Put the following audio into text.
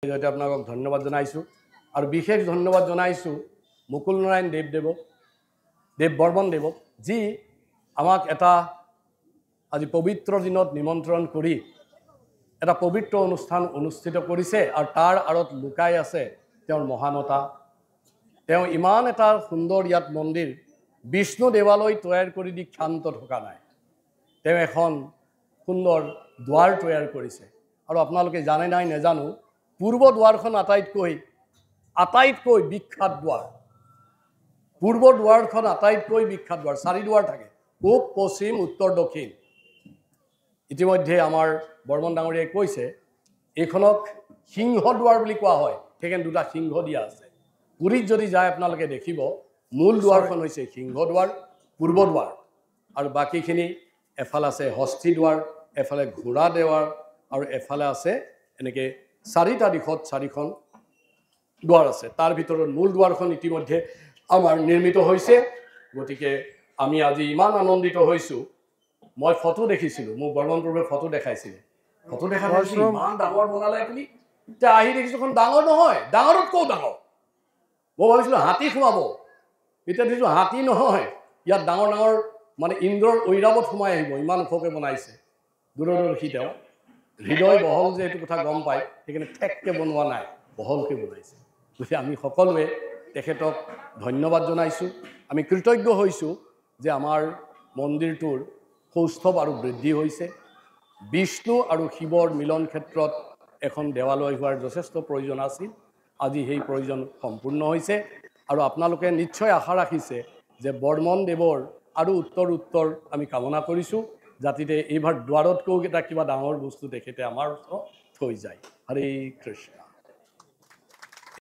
জয়তে আপোনালোকক ধন্যবাদ জনাইছোঁ আৰু বিশেষ ধন্যবাদ জনাইছোঁ মুকুল নাৰায়ণ দেৱ বৰ্মন দেৱক যি আমাক এটা আজি পবিত্ৰ দিনত নিমন্ত্ৰণ কৰি এটা পবিত্ৰ অনুষ্ঠান অনুষ্ঠিত কৰিছে আৰু তাৰ আঁৰত লুকাই আছে তেওঁৰ মহানতা। তেওঁ ইমান এটা সুন্দৰ ইয়াত মন্দিৰ বিষ্ণু দেৱালয় তৈয়াৰ কৰি দি ক্ষান্ত থকা নাই। তেওঁ এখন সুন্দৰ দুৱাৰ তৈয়াৰ কৰিছে আৰু আপোনালোকে জানে নাই নেজানো পূৰ্ব দুৱাৰখন আটাইতকৈ বিখ্যাত দুৱাৰ। পূৰ্ব দুৱাৰখন আটাইতকৈ বিখ্যাত দুৱাৰ, 4 দুৱাৰ থাকে, পূব পশ্চিম উত্তৰ দক্ষিণ। ইতিমধ্যে আমাৰ বৰ্মন ডাঙৰীয়াই কৈছে এইখনক সিংহ দুৱাৰ বুলি কোৱা হয়, সেইকাৰণে 2টা সিংহ দিয়া আছে। পুৰীত যদি যায় আপোনালোকে দেখিব মূল দুৱাৰখন হৈছে সিংহ দুৱাৰ, পূৰ্ব দুৱাৰ, আৰু বাকীখিনি এফালে আছে হস্তি দুৱাৰ, এফালে ঘোঁৰা দুৱাৰ আৰু এফালে আছে এনেকৈ 4টা দিশত 4খন দুৱাৰ আছে। তাৰ ভিতৰত মূল দুৱাৰখন ইতিমধ্যে আমাৰ নিৰ্মিত হৈছে। গতিকে আমি আজি ইমান আনন্দিত হৈছোঁ। মই ফটো দেখিছিলোঁ, মোক বৰ্মন প্ৰভুৱে ফটো দেখাইছিলে, ফটো দেখা পাইছোঁ ইমান ডাঙৰ বনালে আপুনি। এতিয়া আহি দেখিছোঁ এখন ডাঙৰ নহয়, ডাঙৰতকৈ ডাঙৰ। মই ভাবিছিলোঁ হাতী সোমাব, এতিয়া দেখিছোঁ হাতী নহয়, ইয়াত ডাঙৰ ডাঙৰ মানে ইন্দ্ৰৰ ঐৰাৱত সোমাই আহিব, ইমান ওখকৈ বনাইছে। দূৰদৰ্শী তেওঁ হৃদয় বহল যে এইটো কথা গম পায়, সেইকাৰণে ঠেককৈ বনোৱা নাই, বহলকৈ বনাইছে। গতিকে আমি সকলোৱে তেখেতক ধন্যবাদ জনাইছোঁ। আমি কৃতজ্ঞ হৈছোঁ যে আমাৰ মন্দিৰটোৰ সৌষ্ঠৱ আৰু বৃদ্ধি হৈছে। বিষ্ণু আৰু শিৱৰ মিলন ক্ষেত্ৰত এখন দেৱালয় হোৱাৰ যথেষ্ট প্ৰয়োজন আছিল। আজি সেই প্ৰয়োজন সম্পূৰ্ণ হৈছে আৰু আপোনালোকে নিশ্চয় আশা ৰাখিছে যে বৰ্মন দেৱৰ আৰু উত্তৰ আমি কামনা কৰিছোঁ যাতে এইবাৰ দুৱাৰতকৈও এটা কিবা ডাঙৰ বস্তু তেখেতে আমাৰ ওচৰত থৈ যায়। হৰে কৃষ্ণ।